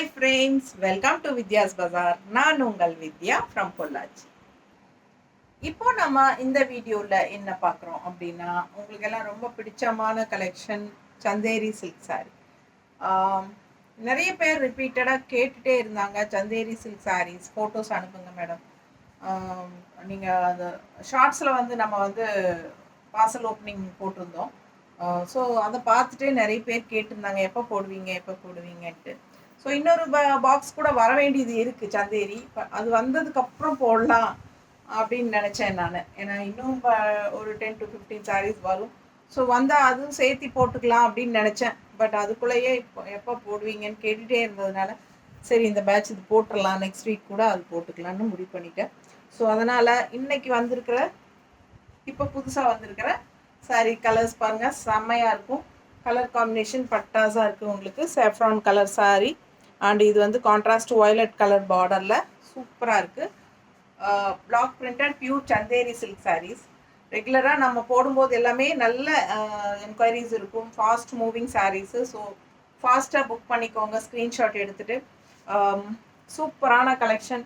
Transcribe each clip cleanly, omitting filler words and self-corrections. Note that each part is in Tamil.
Hi friends, welcome to Vidya's Bazaar. நான் உங்கள் வித்யா from பொள்ளாச்சி. இப்போ நம்ம இந்த வீடியோவில் என்ன பார்க்குறோம் அப்படின்னா, உங்களுக்கு எல்லாம் ரொம்ப பிடிச்சமான கலெக்ஷன் சந்தேரி சில்க் சாரீ. நிறைய பேர் ரிப்பீட்டடாக கேட்டுகிட்டே இருந்தாங்க, சந்தேரி சில்க் சாரீஸ் ஃபோட்டோஸ் அனுப்புங்க மேடம். நீங்கள் அந்த ஷார்ட்ஸில் வந்து நம்ம வந்து பார்சல் ஓப்பனிங் போட்டிருந்தோம். ஸோ அதை பார்த்துட்டு நிறைய பேர் கேட்டிருந்தாங்க, எப்போ போடுவீங்கன்ட்டு. ஸோ இன்னொரு பாக்ஸ் கூட வர வேண்டியது இருக்குது சந்தேரி. அது வந்ததுக்கப்புறம் போடலாம் அப்படின்னு நினச்சேன் நான். ஏன்னா இன்னும் ஒரு 10 to 15 சாரீஸ் வரும். ஸோ வந்தால் அதுவும் சேர்த்து போட்டுக்கலாம் அப்படின்னு நினச்சேன். பட் அதுக்குள்ளேயே எப்போ போடுவீங்கன்னு கேட்டுகிட்டே இருந்ததுனால சரி இந்த பேட்ச் இது போட்டுடலாம், நெக்ஸ்ட் வீக் கூட அது போட்டுக்கலான்னு முடிவு பண்ணிட்டேன். ஸோ அதனால் இன்றைக்கி வந்திருக்கிற இப்போ புதுசாக வந்திருக்கிற சாரீ கலர்ஸ் பாருங்கள், செம்மையாக இருக்கும். கலர் காம்பினேஷன் பட்டாஸாக இருக்குது. உங்களுக்கு சேஃப்ரான் கலர் சாரீ அண்ட் இது வந்து கான்ட்ராஸ்ட் வயலட் கலர் பார்டரில் சூப்பராக இருக்குது. Black printed pure Chanderi silk sarees. ரெகுலராக நம்ம போடும்போது எல்லாமே நல்ல என்கொயரிஸ் இருக்கும், ஃபாஸ்ட் மூவிங் சாரீஸு. ஸோ ஃபாஸ்ட்டாக புக் பண்ணிக்கோங்க, ஸ்க்ரீன்ஷாட் எடுத்துகிட்டு. சூப்பரான கலெக்ஷன்.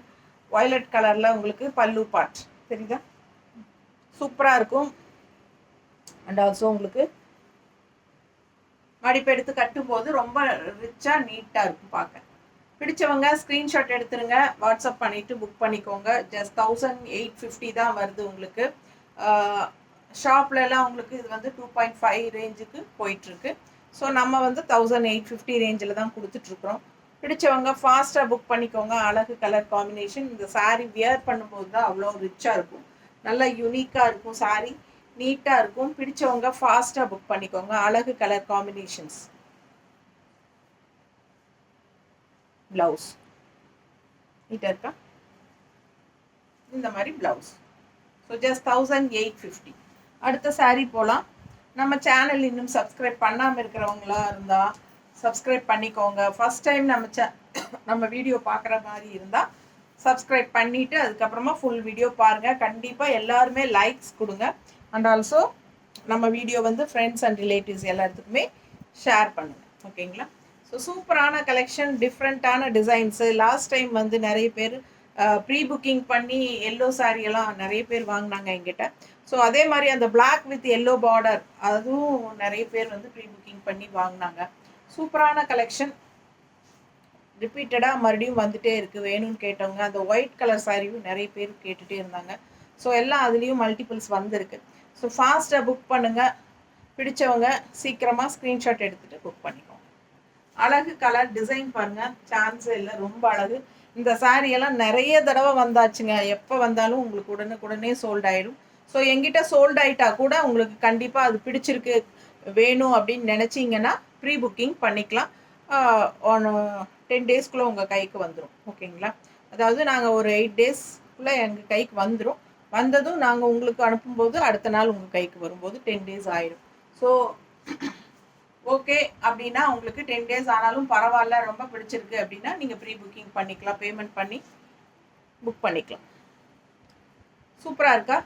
வயலட் கலரில் உங்களுக்கு பல்லு பார்ட் தெரியுதா, சூப்பராக இருக்கும். அண்ட் ஆல்சோ உங்களுக்கு மடிப்பு எடுத்து கட்டும்போது ரொம்ப ரிச்சாக நீட்டாக இருக்கும் பார்க்க. பிடிச்சவங்க ஸ்க்ரீன்ஷாட் எடுத்துருங்க, வாட்ஸ்அப் பண்ணிவிட்டு புக் பண்ணிக்கோங்க. ஜஸ்ட் 1850 தான் வருது உங்களுக்கு. ஷாப்லலாம் உங்களுக்கு இது வந்து 2.5 ரேஞ்சுக்கு போயிட்டுருக்கு. ஸோ நம்ம வந்து 1850 ரேஞ்சில் தான் கொடுத்துட்ருக்குறோம். பிடிச்சவங்க ஃபாஸ்ட்டாக புக் பண்ணிக்கோங்க. அழகு கலர் காம்பினேஷன். இந்த சாரீ வியர் பண்ணும்போது தான் அவ்வளோ ரிச்சாக இருக்கும், நல்லா யூனிக்காக இருக்கும் சாரீ, நீட்டாக இருக்கும். பிடிச்சவங்க ஃபாஸ்ட்டாக புக் பண்ணிக்கோங்க. அழகு கலர் காம்பினேஷன்ஸ். ப்ளவுஸ் நீட்டாக இருக்கா, இந்த மாதிரி ப்ளவுஸ். So just 1850. அடுத்த சாரீ போகலாம். நம்ம சேனல் இன்னும் சப்ஸ்கிரைப் பண்ணாமல் இருக்கிறவங்களா இருந்தால் சப்ஸ்கிரைப் பண்ணிக்கோங்க. ஃபஸ்ட் டைம் நம்ம வீடியோ பார்க்குற மாதிரி இருந்தால் சப்ஸ்கிரைப் பண்ணிவிட்டு அதுக்கப்புறமா ஃபுல் வீடியோ பாருங்கள். கண்டிப்பாக எல்லாருமே லைக்ஸ் கொடுங்க. அண்ட் ஆல்சோ நம்ம வீடியோ வந்து ஃப்ரெண்ட்ஸ் அண்ட் ரிலேட்டிவ்ஸ் எல்லாத்துக்குமே ஷேர் பண்ணுங்கள், ஓகேங்களா? ஸோ சூப்பரான கலெக்ஷன், டிஃப்ரெண்ட்டான டிசைன்ஸு. லாஸ்ட் டைம் வந்து நிறைய பேர் ப்ரீ புக்கிங் பண்ணி எல்லோ சாரியெல்லாம் நிறைய பேர் வாங்கினாங்க எங்கிட்ட. ஸோ அதே மாதிரி அந்த பிளாக் வித் எல்லோ பார்டர் அதுவும் நிறைய பேர் வந்து ப்ரீ புக்கிங் பண்ணி வாங்கினாங்க. சூப்பரான கலெக்ஷன், ரிப்பீட்டடாக மறுபடியும் வந்துகிட்டே இருக்குது. வேணும்னு கேட்டவங்க அந்த ஒயிட் கலர் சாரியும் நிறைய பேர் கேட்டுகிட்டே இருந்தாங்க. ஸோ எல்லாம் அதுலேயும் மல்டிபிள்ஸ் வந்திருக்கு. ஸோ ஃபாஸ்ட்டாக புக் பண்ணுங்கள். பிடிச்சவங்க சீக்கிரமாக ஸ்க்ரீன்ஷாட் எடுத்துகிட்டு புக் பண்ணிக்கோங்க. அழகு கலர் டிசைன் பாருங்கள், சான்ஸே இல்லை, ரொம்ப அழகு. இந்த சாரியெல்லாம் நிறைய தடவை வந்தாச்சுங்க. எப்போ வந்தாலும் உங்களுக்கு உடனே சோல்ட் ஆகிடும். ஸோ எங்கிட்ட சோல்ட் ஆகிட்டா கூட உங்களுக்கு கண்டிப்பாக அது பிடிச்சிருக்கு வேணும் அப்படின்னு நினச்சிங்கன்னா ப்ரீ புக்கிங் பண்ணிக்கலாம். ஒன் 10 டேஸ்க்குள்ளே உங்கள் கைக்கு வந்துடும், ஓகேங்களா? அதாவது நாங்கள் ஒரு 8 டேஸ்க்குள்ளே எங்கள் கைக்கு வந்துடும். வந்ததும் நாங்கள் உங்களுக்கு அனுப்பும்போது அடுத்த நாள் உங்கள் கைக்கு வரும்போது 10 டேஸ் ஆகிடும். ஸோ ஓகே அப்படின்னா உங்களுக்கு 10 டேஸ் ஆனாலும் பரவாயில்ல, ரொம்ப பிடிச்சிருக்கு அப்படின்னா நீங்கள் ப்ரீ புக்கிங் பண்ணிக்கலாம், பேமெண்ட் பண்ணி புக் பண்ணிக்கலாம். சூப்பராக இருக்கா?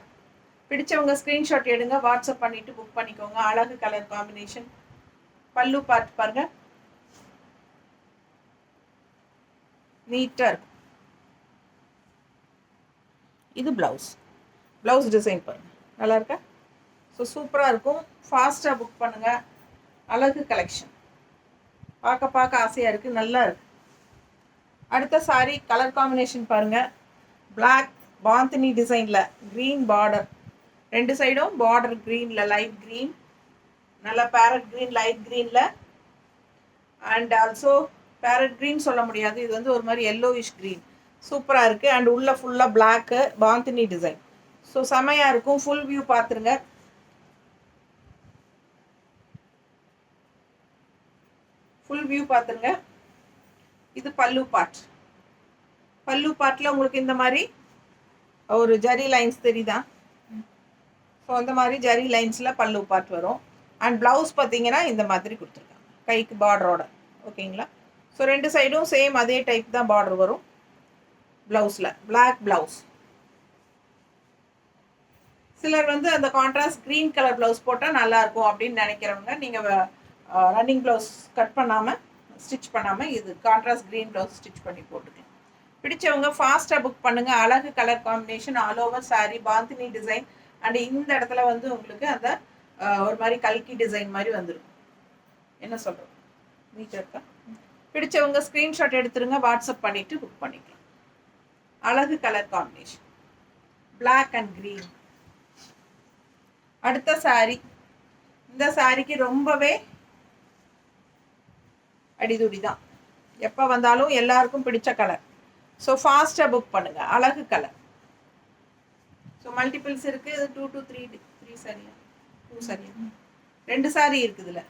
பிடிச்சவங்க ஸ்க்ரீன்ஷாட் எடுங்க, வாட்ஸ்அப் பண்ணிவிட்டு புக் பண்ணிக்கோங்க. அழகு கலர் காம்பினேஷன். பல்லு பார்த்து பாருங்க, நீட்டாக இருக்கும். இது ப்ளவுஸ் டிசைன் பாருங்கள், நல்லா இருக்கா? ஸோ சூப்பராக இருக்கும். ஃபாஸ்ட்டாக புக் பண்ணுங்கள். அழகு கலெக்ஷன், பார்க்க ஆசையாக இருக்குது, நல்லா இருக்குது. அடுத்த சாரீ கலர் காம்பினேஷன் பாருங்கள். பிளாக் பாந்தினி டிசைனில் க்ரீன் பார்டர், ரெண்டு சைடும் பார்டர் க்ரீனில், லைட் க்ரீன், நல்லா பேரட் க்ரீன், லைட் க்ரீனில். அண்ட் ஆல்சோ பேரட் க்ரீன் சொல்ல முடியாது, இது வந்து ஒரு மாதிரி எல்லோவிஷ் க்ரீன். சூப்பராக இருக்குது. அண்ட் உள்ளே ஃபுல்லாக பிளாக்கு பாந்தினி டிசைன். ஸோ செமையாக இருக்கும். ஃபுல் வியூ பார்த்துருங்க. இது பல்லு பார்ட்டில் உங்களுக்கு இந்த மாதிரி ஒரு ஜரி லைன்ஸ் தெரியுதா? ஸோ அந்த மாதிரி ஜரி லைன்ஸில் பல்லு பார்ட் வரும். அண்ட் ப்ளவுஸ் பார்த்தீங்கன்னா இந்த மாதிரி கொடுத்துருக்காங்க, கைக்கு பார்டரோட, ஓகேங்களா? ஸோ ரெண்டு சைடும் சேம் அதே டைப் தான் பார்டர் வரும் ப்ளவுஸில். Black blouse. சிலர் வந்து அந்த கான்ட்ராஸ்ட் க்ரீன் கலர் ப்ளவுஸ் போட்டால் நல்லாயிருக்கும் அப்படின்னு நினைக்கிறவங்க நீங்கள் ரன்னிங் ப்ளவுஸ் கட் பண்ணாமல் ஸ்டிச் பண்ணாமல் இது கான்ட்ராஸ்ட் க்ரீன் ப்ளவுஸ் ஸ்டிச் பண்ணி போட்டுக்கலாம். பிடிச்சவங்க ஃபாஸ்ட்டாக புக் பண்ணுங்கள். அழகு colour combination, all over sari, bandhani design. And இந்த இடத்துல வந்து உங்களுக்கு அந்த ஒரு மாதிரி கல்கி டிசைன் மாதிரி வந்துடும். என்ன சொல்கிறோம், நீட்டாக இருக்கா? பிடிச்சவங்க ஸ்க்ரீன்ஷாட் எடுத்துருங்க, வாட்ஸ்அப் பண்ணிவிட்டு புக் பண்ணிக்கலாம். அழகு colour combination, black and green. அடுத்த சாரீ, இந்த சாரிக்கு ரொம்பவே அடிதுடி தான், எப்போ வந்தாலும் எல்லாருக்கும் பிடிச்ச கலர். ஸோ ஃபாஸ்ட்டாக புக் பண்ணுங்கள். அழகு கலர். ஸோ மல்டிபிள்ஸ் இருக்குது. இது 2 to 3 சாரியா, 2 சாரியா, 2 சாரி இருக்குது. இதில்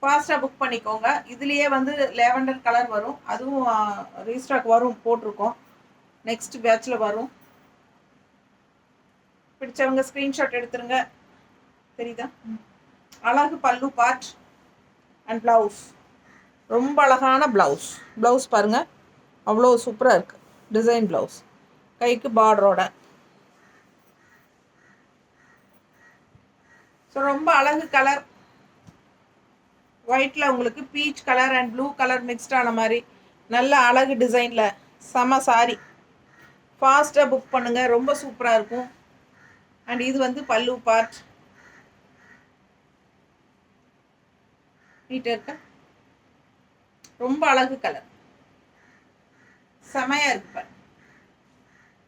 ஃபாஸ்ட்டாக புக் பண்ணிக்கோங்க. இதுலேயே வந்து லேவண்டர் கலர் வரும், அதுவும் ரீஸ்டாக் வரும், போட்டிருக்கோம். நெக்ஸ்ட் பேட்சில் வரும். பிடிச்சவங்க ஸ்க்ரீன்ஷாட் எடுத்துருங்க. தெரியுதா? அழகு பல்லு பார்ட் அண்ட் ப்ளவுஸ். ரொம்ப அழகான ப்ளவுஸ். ப்ளவுஸ் பாருங்கள், அவ்வளோ சூப்பராக இருக்குது. டிசைன் ப்ளவுஸ், கைக்கு பார்டரோட. ஸோ ரொம்ப அழகு கலர். ஒயிட்டில் உங்களுக்கு peach colour and blue colour மிக்ஸ்டான மாதிரி நல்ல அழகு டிசைனில் செம சாரி. ஃபாஸ்ட்டாக புக் பண்ணுங்கள், ரொம்ப சூப்பராக இருக்கும். அண்ட் இது வந்து பல்லு பார்ட். நீட்டாக இருக்கா? ரொம்ப அழகு கலர், செமையாக இருக்கு.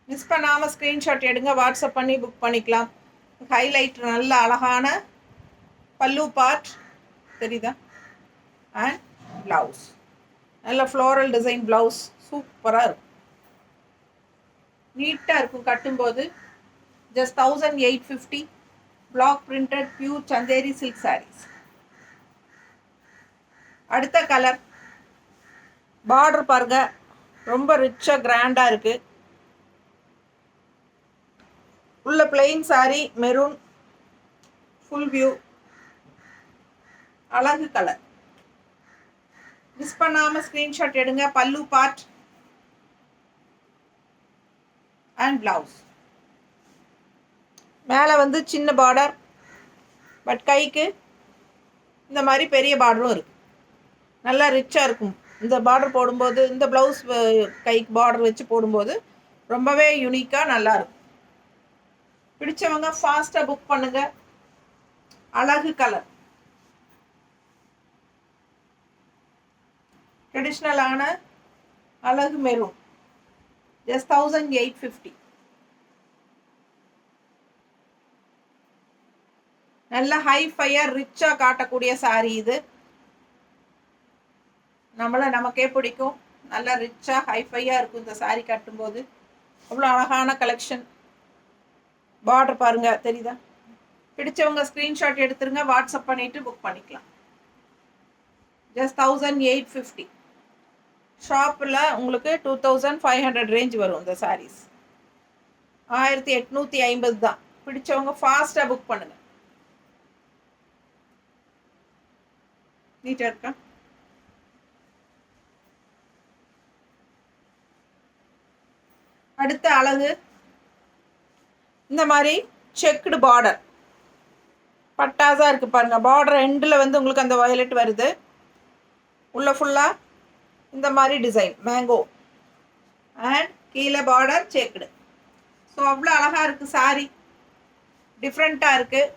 மிஸ் பண்ணாமல் ஸ்க்ரீன்ஷாட் எடுங்க, வாட்ஸ்அப் பண்ணி புக் பண்ணிக்கலாம். ஹைலைட் நல்ல அழகான பல்லு பார்ட் தெரியுதா? அண்ட் ப்ளவுஸ் நல்ல ஃப்ளோரல் டிசைன் ப்ளவுஸ், சூப்பராக இருக்கும், நீட்டாக இருக்கும். கட்டும்போது just 1850. Black printed pure Chanderi silk sarees. அடுத்த கலர், பார்டர் பாருங்க, ரொம்ப ரிச்சாக கிராண்டாக இருக்குது. உள்ள plain saree, maroon full view, அழகு கலர். மிஸ் பண்ணாமல் ஸ்க்ரீன்ஷாட் எடுங்க. Pallu part and blouse. மேலே வந்து சின்ன பார்டர், பட் கைக்கு இந்த மாதிரி பெரிய பார்டரும் இருக்குது. நல்லா ரிச்சாக இருக்கும். இந்த பார்டர் போடும்போது, இந்த ப்ளவுஸ் கைக்கு பார்டர் வச்சு போடும்போது ரொம்பவே யூனிக்காக நல்லாயிருக்கும். பிடிச்சவங்க ஃபாஸ்ட்டாக புக் பண்ணுங்கள். அழகு கலர், ட்ரெடிஷ்னலான அழகு மெரூன், ஜஸ்ட் 1850. நல்ல ஹை ஃபயர் ரிச்சாக காட்டக்கூடிய சாரீ இது. நமக்கே பிடிக்கும். நல்லா ரிச்சாக ஹைஃபையாக இருக்கும் இந்த சாரீ கட்டும்போது. அவ்வளோ அழகான கலெக்ஷன். பார்டர் பாருங்க, தெரியுதா? பிடிச்சவங்க ஸ்க்ரீன்ஷாட் எடுத்துருங்க, வாட்ஸ்அப் பண்ணிவிட்டு புக் பண்ணிக்கலாம். ஜஸ்ட் 1850. ஷாப்பில் உங்களுக்கு 2500 ரேஞ்ச் வரும் இந்த சாரீஸ். 1850 தான். பிடிச்சவங்க ஃபாஸ்ட்டாக புக் பண்ணுங்கள். நீட்டாக இருக்கா? அடுத்த அழகு, இந்த மாதிரி செக்குடு பார்டர் பட்டாஸாக இருக்குது பாருங்கள். பார்டர் எண்டில் வந்து உங்களுக்கு அந்த வயலட் வருது. உள்ள ஃபுல்லாக இந்த மாதிரி டிசைன் மேங்கோ அண்ட் கீழே பார்டர் செக்குடு. ஸோ அவ்வளோ அழகாக இருக்குது சாரி, டிஃப்ரெண்ட்டாக இருக்குது.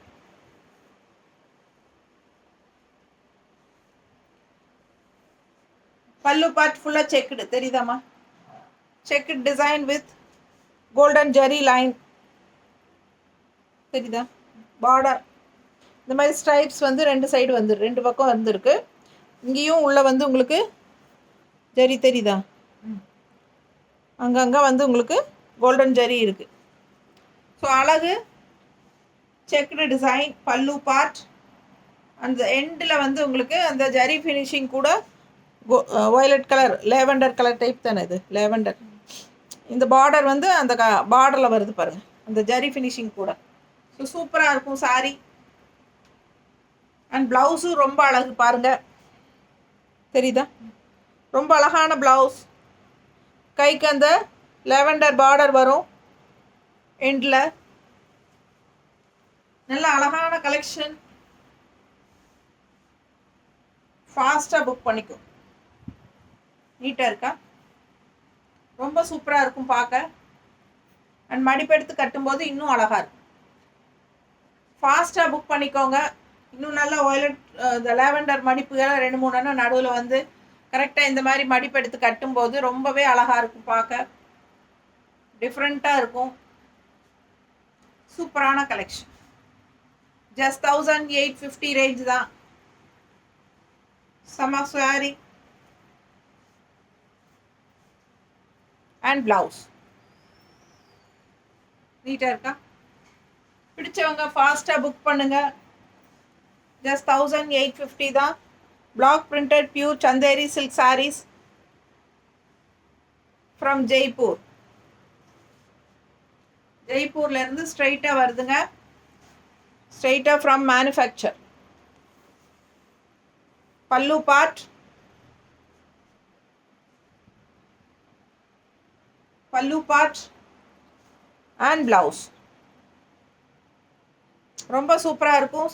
பல்லு பார்ட் ஃபுல்லாக செக்குடு, தெரியுதாம்மா? Checked design with golden zari line, தெரியுதா? பார்டர் இந்த மாதிரி ஸ்ட்ரைப்ஸ் வந்து 2 சைடு வந்து 2 பக்கம் வந்துருக்கு. இங்கேயும் உள்ள வந்து உங்களுக்கு ஜெரி தெரியுதா? அங்கங்கே வந்து உங்களுக்கு கோல்டன் ஜெரி இருக்குது. ஸோ அழகு செக்குடு டிசைன், பல்லு பார்ட். அந்த எண்டில் வந்து உங்களுக்கு அந்த ஜெரி ஃபினிஷிங் கூட violet colour, lavender colour type தானே இது, லேவண்டர். இந்த பார்டர் வந்து அந்த பார்டரில் வருது பாருங்கள், அந்த ஜெரி ஃபினிஷிங் கூட. ஸோ சூப்பராக இருக்கும் சாரி. அண்ட் ப்ளவுஸும் ரொம்ப அழகு பாருங்கள், தெரியுதா? ரொம்ப அழகான ப்ளவுஸ். கைக்கு அந்த லேவண்டர் பார்டர் வரும் எண்டில். நல்ல அழகான கலெக்ஷன். ஃபாஸ்ட்டாக புக் பண்ணிக்கோ. நீட்டாக இருக்கா? ரொம்ப சூப்பராக இருக்கும் பார்க்க. அண்ட் மடிப்பெடுத்து கட்டும்போது இன்னும் அழகாக இருக்கும். ஃபாஸ்ட்டாக புக் பண்ணிக்கோங்க. இன்னும் நல்லா வயலட் இந்த லேவெண்டர் மடிப்புகள் 2-3 நடுவில் வந்து கரெக்டாக இந்த மாதிரி மடிப்பெடுத்து கட்டும்போது ரொம்பவே அழகாக இருக்கும் பார்க்க. டிஃப்ரெண்ட்டாக இருக்கும். சூப்பரான கலெக்ஷன். ஜஸ்ட் 1850 ரேஞ்ச் தான். சம்ம சாரி அண்ட் பிளவுஸ். நீட்டாக இருக்கா? பிடிச்சவங்க ஃபாஸ்ட்டாக புக் பண்ணுங்க. ஜஸ்ட் 1850 தான். Block printed pure Chanderi silk saris from Jaipur. ஜெய்ப்பூர்லேருந்து ஸ்ட்ரைட்டாக வருதுங்க. ஸ்ட்ரைட்டாக from manufacture. Pallu part, and blouse. ரொம்ப சூப்பராக இருக்கும்.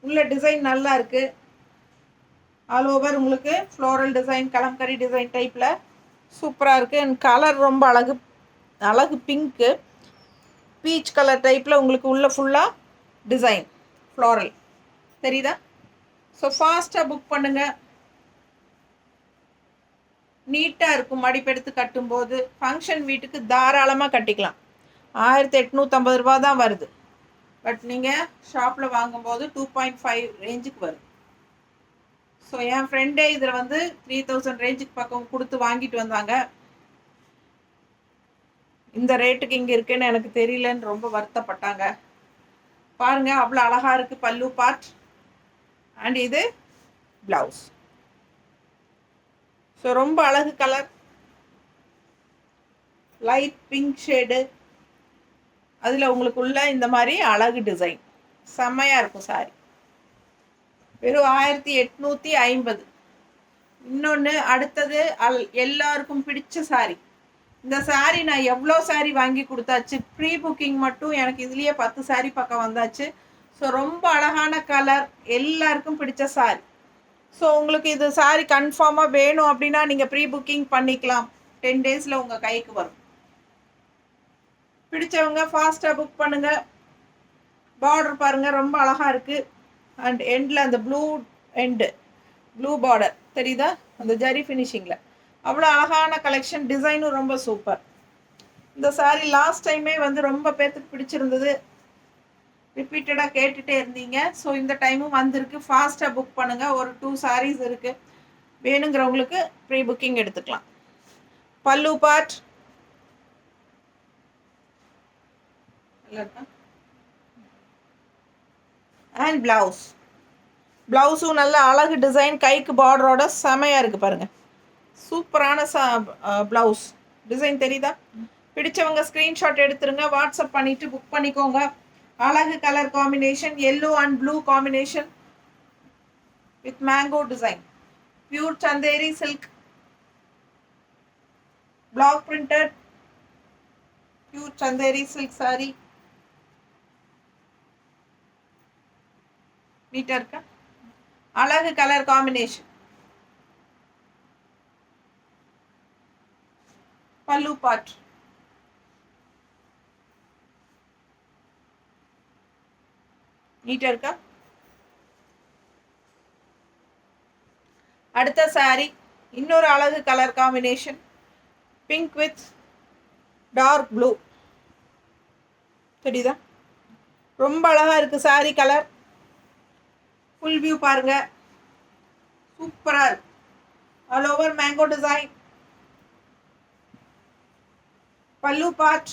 உள்ள டிசைன் நல்லா இருக்குது. ஆல் ஓவர் உங்களுக்கு ஃப்ளோரல் டிசைன், கலம்கரி டிசைன் டைப்பில் சூப்பராக இருக்குது. அண்ட் கலர் ரொம்ப அழகு பிங்க்கு, பீச் கலர் டைப்பில் உங்களுக்கு உள்ள ஃபுல்லாக டிசைன் ஃப்ளோரல் தெரியுதா? ஸோ ஃபாஸ்ட்டாக புக் பண்ணுங்கள். நீட்டாக இருக்கும். மடிப்பெடுத்து கட்டும்போது ஃபங்க்ஷன் வீட்டுக்கு தாராளமாக கட்டிக்கலாம். 1850 ரூபா தான் வருது. பட் நீங்கள் ஷாப்பில் வாங்கும்போது 2.5 ரேஞ்சுக்கு வருது. ஸோ என் ஃப்ரெண்டே இதில் வந்து 3000 ரேஞ்சுக்கு பக்கம் கொடுத்து வாங்கிட்டு வந்தாங்க. இந்த ரேட்டுக்கு இங்கே இருக்குன்னு எனக்கு தெரியலன்னு ரொம்ப வருத்தப்பட்டாங்க. பாருங்கள், அவ்வளோ அழகாக இருக்குது பல்லு பார்ட். அண்ட் இது பிளவுஸ். ஸோ ரொம்ப அழகு கலர், லைட் பிங்க் ஷேடு. அதில் உங்களுக்கு உள்ள இந்த மாதிரி அழகு டிசைன் செம்மையாக இருக்கும் சாரி. வெறும் 1850. இன்னொன்று அடுத்தது எல்லாருக்கும் பிடிச்ச சாரி. இந்த சாரி நான் எவ்வளோ சாரி வாங்கி கொடுத்தாச்சு. ப்ரீ புக்கிங் மட்டும் எனக்கு இதுலேயே 10 சாரி பக்கம் வந்தாச்சு. ஸோ ரொம்ப அழகான கலர், எல்லாருக்கும் பிடிச்ச சாரி. ஸோ உங்களுக்கு இது சாரி கன்ஃபார்மாக வேணும் அப்படின்னா நீங்கள் ப்ரீ புக்கிங் பண்ணிக்கலாம். 10 டேஸில் உங்கள் கைக்கு வரும். பிடிச்சவங்க ஃபாஸ்ட்டாக புக் பண்ணுங்கள். பார்டர் பாருங்கள், ரொம்ப அழகாக இருக்குது. அண்ட் எண்டில் அந்த ப்ளூ பார்டர் தெரியுதா? அந்த ஜரி ஃபினிஷிங்கில் அவ்வளோ அழகான கலெக்ஷன். டிசைனும் ரொம்ப சூப்பர். இந்த சாரீ லாஸ்ட் டைமே வந்து ரொம்ப பேர்த்துக்கு பிடிச்சிருந்தது. ரிப்பீட்டடாக கேட்டுகிட்டே இருந்தீங்க. ஸோ இந்த டைமும் வந்திருக்கு. ஃபாஸ்ட்டாக புக் பண்ணுங்கள். ஒரு 2 சாரீஸ் இருக்குது. வேணுங்கிறவங்களுக்கு ப்ரீ புக்கிங் எடுத்துக்கலாம். பல்லு பார்ட் அண்ட் பிளவுஸும் நல்ல அழகு டிசைன், கைக்கு பார்டரோட செமையாக இருக்குது பாருங்கள். சூப்பரான ப்ளவுஸ் டிசைன் தெரியுதா? பிடிச்சவங்க ஸ்க்ரீன்ஷாட் எடுத்துருங்க. வாட்ஸ்அப் பண்ணிவிட்டு புக் பண்ணிக்கோங்க. அழகு colour combination, yellow and blue combination with mango design. Pure Chanderi silk, black printed pure Chanderi silk saree. நீட்டாக இருக்கா? அழகு கலர் காம்பினேஷன். பல்லு பார்ட். நீட்டாக இருக்கா? அடுத்த சாரி இன்னொரு அழகு colour combination, pink with dark blue தெரியுதா? ரொம்ப அழகாக இருக்குது சாரி கலர். ஃபுல் வியூ பாருங்க, சூப்பராக இருக்கு. All over mango design. பல்லு பார்ட்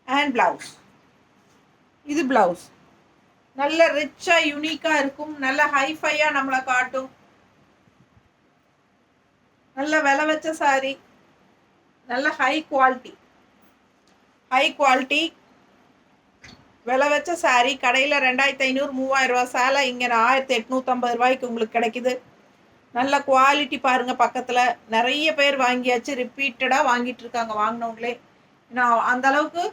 அண்ட் பிளவுஸ். இது பிளவுஸ் நல்ல ரிச்சாக யூனிக்காக இருக்கும். நல்ல ஹைஃபையாக நம்மளை காட்டும். நல்ல விலை வச்ச சாரி, நல்ல ஹை குவாலிட்டி விலை வச்ச சாரி. கடையில் 2500-3000 ரூபா சேலை, இங்கே 1850 ரூபாய்க்கு உங்களுக்கு கிடைக்குது. நல்ல குவாலிட்டி பாருங்கள். பக்கத்தில் நிறைய பேர் வாங்கியாச்சு, ரிப்பீட்டடாக வாங்கிட்டு இருக்காங்க வாங்கினவங்களே. நான் அந்தளவுக்கு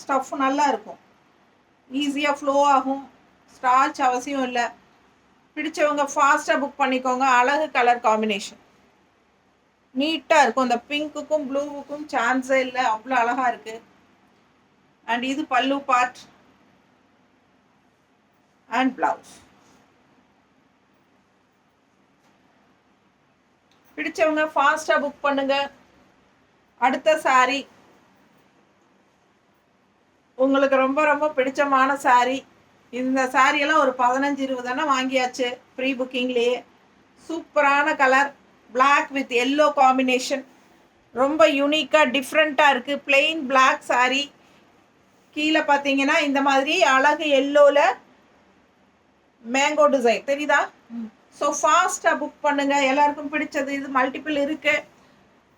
ஸ்டஃப் நல்லா இருக்கும், ஈஸியாக ஃப்ளோ ஆகும், ஸ்டார்ச் அவசியம் இல்லை. பிடிச்சவங்க ஃபாஸ்ட்டாக புக் பண்ணிக்கோங்க. அழகு கலர் காம்பினேஷன், நீட்டாக இருக்கும். இந்த பிங்க்குக்கும் ப்ளூவுக்கும் சான்ஸே இல்லை, அவ்வளோ அழகாக இருக்குது. அண்ட் இது பல்லு பார்ட் அண்ட் ப்ளவுஸ். பிடிச்சவங்க ஃபாஸ்ட்டாக புக் பண்ணுங்க. அடுத்த சாரி உங்களுக்கு ரொம்ப ரொம்ப பிடிச்சமான சாரி. இந்த சாரியெல்லாம் ஒரு 15-20 வாங்கியாச்சு ப்ரீ புக்கிங்லேயே. சூப்பரான colour, black with yellow combination, ரொம்ப யூனிக்காக டிஃப்ரெண்ட்டாக இருக்குது. பிளெயின் பிளாக் சாரி, கீழே பார்த்தீங்கன்னா இந்த மாதிரி அழகு எல்லோவில் மேங்கோ டிசைன் தெரியுதா? ஸோ ஃபாஸ்ட்டாக புக் பண்ணுங்க, எல்லாருக்கும் பிடிச்சது. இது மல்டிபிள் இருக்கு.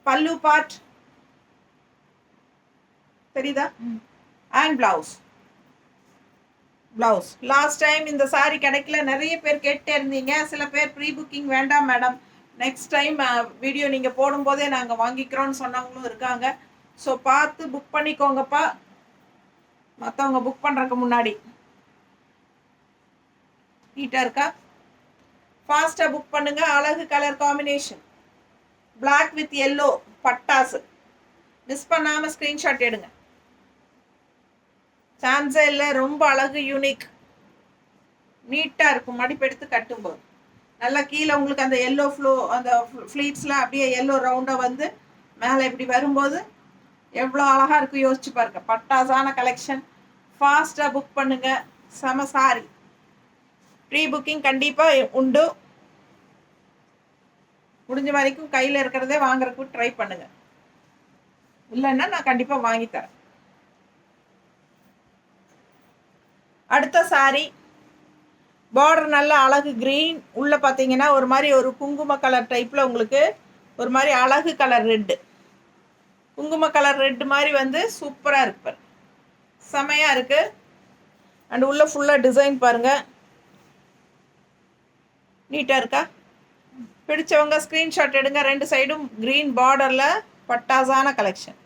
பல்லு பார்ட் தெரியுதா? And blouse. லாஸ்ட் டைம் இந்த சாரி கிடைக்கல, நிறைய பேர் கேட்டே இருந்தீங்க. சில பேர் ப்ரீ புக்கிங் வேண்டாம் மேடம், நெக்ஸ்ட் டைம் வீடியோ நீங்கள் போடும்போதே நாங்கள் வாங்கிக்கிறோன்னு சொன்னவங்களும் இருக்காங்க. ஸோ பார்த்து புக் பண்ணிக்கோங்கப்பா, மற்றவங்க புக் பண்ணுறதுக்கு முன்னாடி. நீட்டாக இருக்கா? ஃபாஸ்ட்டாக புக் பண்ணுங்க. அழகு colour combination, black with yellow பட்டாசு. மிஸ் பண்ணாமல் ஸ்க்ரீன்ஷாட் எடுங்க, சான்ஸே இல்லை. ரொம்ப அழகு, யூனிக், நீட்டாக இருக்கும். மடிப்பெடுத்து கட்டும்போது நல்லா கீழே உங்களுக்கு அந்த எல்லோ ஃப்ளோ, அந்த ஃப்ளீட்ஸ்லாம் அப்படியே எல்லோ ரவுண்டாக வந்து மேலே இப்படி வரும்போது எவ்வளோ அழகாக இருக்கும் யோசிச்சு பாருங்க. பட்டாசான கலெக்ஷன். ஃபாஸ்ட்டாக புக் பண்ணுங்க. செம சாரி. ப்ரீ புக்கிங் கண்டிப்பாக உண்டு. முடிஞ்ச வரைக்கும் கையில் இருக்கிறதே வாங்குறதுக்கு ட்ரை பண்ணுங்க, இல்லைன்னா நான் கண்டிப்பாக வாங்கி தரேன். அடுத்த சாரி பார்டர் நல்ல அழகு க்ரீன், உள்ளே பார்த்தீங்கன்னா ஒரு மாதிரி ஒரு குங்கும கலர் டைப்பில் உங்களுக்கு ஒரு மாதிரி அழகு கலர் ரெட்டு, குங்கும கலர் ரெட்டு மாதிரி வந்து சூப்பராக இருக்கு, செமையாக இருக்குது. அண்ட் உள்ளே ஃபுல்லாக டிசைன் பாருங்கள், நீட்டாக இருக்கா? பிடிச்சவங்க ஸ்க்ரீன்ஷாட் எடுங்க. 2 சைடும் க்ரீன் பார்டரில் பட்டாசான கலெக்ஷன்,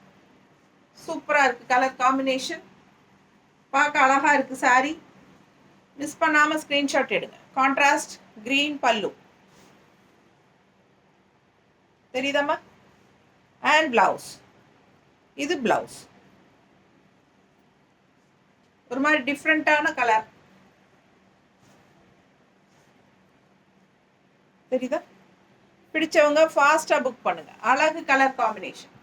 சூப்பராக இருக்குது. கலர் காம்பினேஷன் பார்க்க அழகாக இருக்குது சாரி. மிஸ் பண்ணாமல் ஸ்க்ரீன்ஷாட் எடுங்க. கான்ட்ராஸ்ட் க்ரீன் பல்லு தெரியுதம்மா? And blouse. இது ப்ளவுஸ் ஒரு மாதிரி டிஃப்ரெண்ட்டான கலர் தெரியுதா? பிடிச்சவங்க ஃபாஸ்ட்டாக புக் பண்ணுங்க. அழகு கலர் காம்பினேஷன்.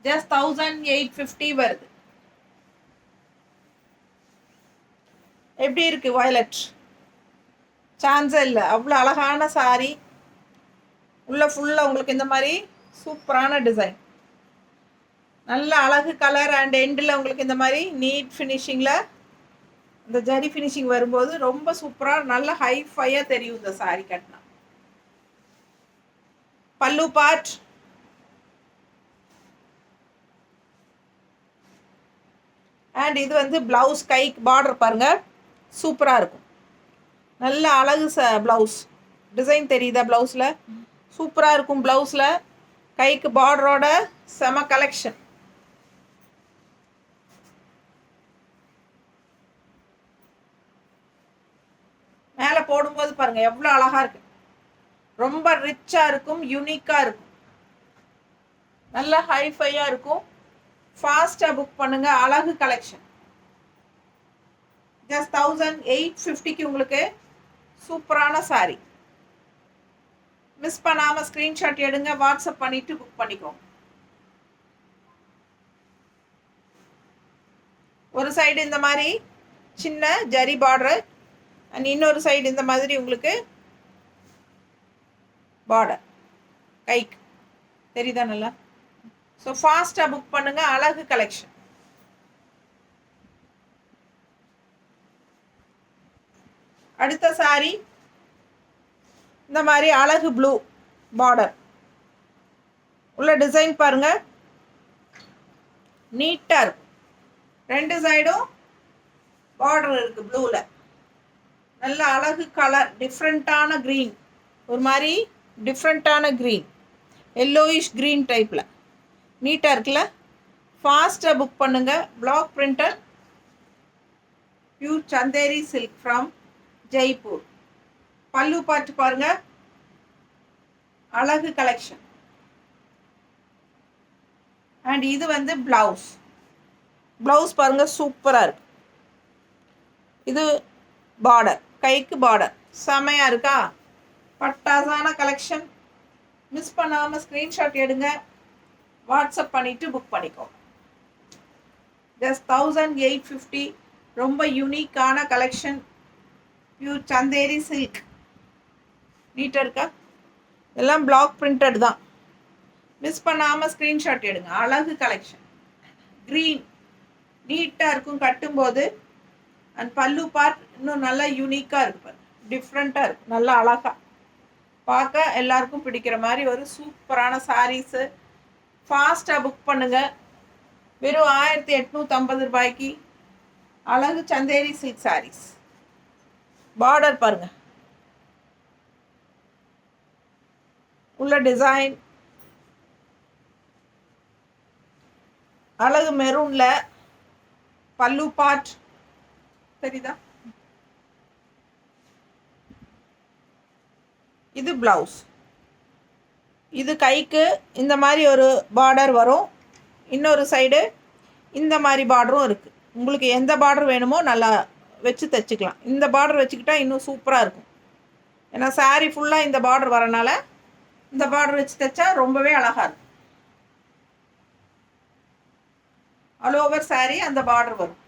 ஜஸ்ட் 1850 வருது. எப்படி இருக்கு? வயலட், சான்ஸே இல்லை, அவ்வளோ அழகான சாரி. உள்ள ஃபுல்லாக உங்களுக்கு இந்த மாதிரி சூப்பரான டிசைன், நல்ல அழகு கலர். அண்ட் எண்டில் உங்களுக்கு இந்த மாதிரி நீட் ஃபினிஷிங்கில் இந்த ஜரி ஃபினிஷிங் வரும்போது ரொம்ப சூப்பராக நல்ல ஹைஃபையாக தெரியும் இந்த சாரி கட்டினா. பல்லு பார்ட் அண்ட் இது வந்து ப்ளவுஸ். கைக்கு பார்டர் பாருங்கள், சூப்பராக இருக்கும். நல்ல அழகு ப்ளவுஸ் டிசைன் தெரியுதா? ப்ளவுஸில் சூப்பராக இருக்கும். ப்ளவுஸில் கைக்கு பார்டரோட செம கலெக்ஷன். மேலே போடும்போது பாருங்கள் எவ்வளோ அழகாக இருக்குது. ரொம்ப ரிச்சாக இருக்கும், யூனிக்காக இருக்கும், நல்ல ஹைஃபையாக இருக்கும். ஃபாஸ்ட்டாக புக் பண்ணுங்கள். அழகு கலெக்ஷன். ஜஸ்ட் 1850 உங்களுக்கு சூப்பரான சாரி. மிஸ் பண்ணாமல் ஸ்க்ரீன்ஷாட் எடுங்க, வாட்ஸ்அப் பண்ணிவிட்டு புக் பண்ணிக்கோங்க. ஒரு சைடு இந்த மாதிரி சின்ன ஜரி பார்டர் அண்ட் இன்னொரு சைடு இந்த மாதிரி உங்களுக்கு பார்டர் கைக்கு தெரியுதா நல்லா? ஸோ ஃபாஸ்ட்டாக புக் பண்ணுங்கள். அழகு கலெக்ஷன். அடுத்த சாரி இந்த மாதிரி அழகு ப்ளூ பார்டர், உள்ள டிசைன் பாருங்கள், நீட்டாக இருக்கும். 2 சைடும் பார்டர் இருக்குது ப்ளூவில். நல்ல அழகு கலர், டிஃப்ரெண்ட்டான க்ரீன், ஒரு மாதிரி டிஃப்ரெண்ட்டான க்ரீன், எல்லோயிஷ் க்ரீன் டைப்பில் நீட்டாக இருக்குல்ல? ஃபாஸ்ட்டாக புக் பண்ணுங்கள். Black printer pure Chanderi silk from Jaipur. Pallu பார்த்து பாருங்க, அழகு கலெக்ஷன். அண்ட் இது வந்து ப்ளவுஸ். ப்ளவுஸ் பாருங்க, சூப்பராக இருக்கு. இது பார்டர், கைக்கு பார்டர் செமையாக இருக்கா? பட்டாசான கலெக்ஷன். மிஸ் பண்ணாமல் ஸ்க்ரீன்ஷாட் எடுங்க, வாட்ஸ்அப் பண்ணிவிட்டு புக் பண்ணிக்கோங்க. ஜஸ்ட் 1850. ரொம்ப யூனிக்கான கலெக்ஷன். Pure Chanderi silk. நீட்டாக இருக்கா? எல்லாம் பிளாக் பிரிண்டட் தான். மிஸ் பண்ணாமல் ஸ்க்ரீன்ஷாட் எடுங்க. அழகு கலெக்ஷன். க்ரீன் நீட்டாக இருக்கும் கட்டும்போது. அண்ட் பல்லு பார்ட் இன்னும் நல்லா யூனிக்காக இருக்கு பாருங்க, டிஃப்ரெண்ட்டாக இருக்கும், நல்லா அழகாக பார்க்க எல்லாருக்கும் பிடிக்கிற மாதிரி ஒரு சூப்பரான சாரீஸு. ஃபாஸ்ட்டாக புக் பண்ணுங்கள். வெறும் 1850 ரூபாய்க்கு அழகு சந்தேரி சில்க் சாரீஸ். பார்டர் பாருங்க, உள்ள டிசைன் அழகு மெரூன்ல. பல்லு பார்ட் தெரியுதா? இது பிளவுஸ். இது கைக்கு இந்த மாதிரி ஒரு பார்டர் வரும், இன்னொரு சைடு இந்த மாதிரி பார்டரும் இருக்குது. உங்களுக்கு எந்த பார்டர் வேணுமோ நல்லா வச்சு தைச்சிக்கலாம். இந்த பார்டர் வச்சுக்கிட்டா இன்னும் சூப்பராக இருக்கும். ஏன்னா சாரீ ஃபுல்லாக இந்த பார்டர் வரனால இந்த பார்டர் வச்சு தைச்சா ரொம்பவே அழகாக இருக்கும். ஆல் ஓவர் சாரீ அந்த பார்டர் வரும்.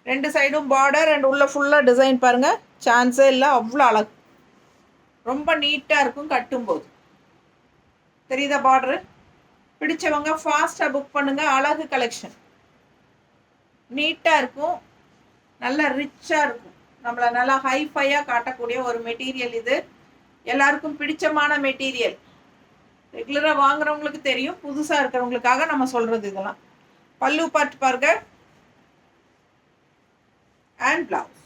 ரெண்டு சைடும் பார்டர் அண்ட் உள்ள ஃபுல்லாக டிசைன் பாருங்கள், சான்ஸே இல்லை, அவ்வளோ அழகு. ரொம்ப நீட்டாக இருக்கும் கட்டும்போது. தெரியுதா பார்டரு? பிடிச்சவங்க ஃபாஸ்ட்டாக புக் பண்ணுங்கள். அழகு கலெக்ஷன். நீட்டாக இருக்கும், நல்லா ரிச்சாக இருக்கும், நம்மளை நல்லா ஹைஃபையாக காட்டக்கூடிய ஒரு மெட்டீரியல் இது. எல்லாருக்கும் பிடிச்சமான மெட்டீரியல். ரெகுலராக வாங்குறவங்களுக்கு தெரியும், புதுசாக இருக்கிறவங்களுக்காக நம்ம சொல்கிறது இதெல்லாம். பல்லு பார்ட் பாருங்க அண்ட் பிளவுஸ்.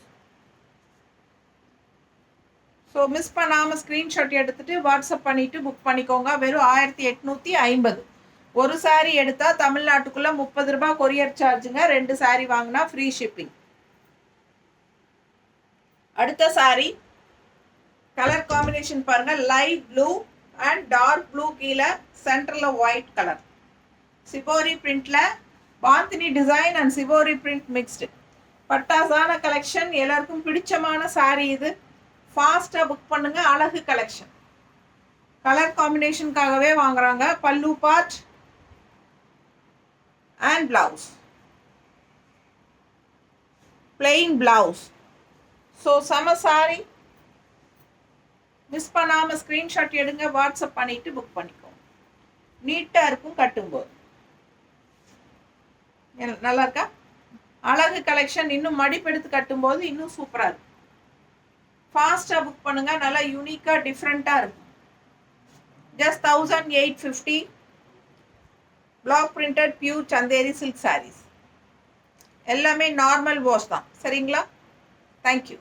ஸோ மிஸ் பண்ணாமல் ஸ்க்ரீன்ஷாட் எடுத்துகிட்டு வாட்ஸ்அப் பண்ணிவிட்டு புக் பண்ணிக்கோங்க. வெறும் 1850. ஒரு சாரீ எடுத்தால் தமிழ்நாட்டுக்குள்ளே 30 ரூபாய் கொரியர் சார்ஜுங்க. 2 சாரீ வாங்கினா ஃப்ரீ ஷிப்பிங். அடுத்த சாரீ கலர் காம்பினேஷன் பாருங்கள், light blue and dark blue, கீழே சென்டரில் ஒயிட் கலர். சிபோரி பிரிண்டில் bandhani design and shibori print mixed. பட்டாசான கலெக்ஷன். எல்லாருக்கும் பிடிச்சமான சாரீ இது. ஃபாஸ்ட்டாக புக் பண்ணுங்கள். அழகு கலெக்ஷன். கலர் காம்பினேஷனுக்காகவே வாங்குறாங்க. பல்லு part and blouse, plain blouse. So செம சாரீ. மிஸ் பண்ணாமல் ஸ்க்ரீன்ஷாட் எடுங்க, வாட்ஸ்அப் பண்ணிவிட்டு புக் பண்ணிக்கோங்க. நீட்டாக இருக்கும் கட்டும்போது. நல்லா இருக்கா? அழகு கலெக்ஷன். இன்னும் மடிப்பெடுத்து கட்டும்போது இன்னும் சூப்பராக இருக்கும். ஃபாஸ்ட்டாக புக் பண்ணுங்கள், நல்லா யூனிக்காக டிஃப்ரெண்ட்டாக இருக்கும். Just 1850. Black printed pure Chanderi silk sarees. எல்லாமே நார்மல் வாஷ் தான். சரிங்களா? தேங்க்யூ.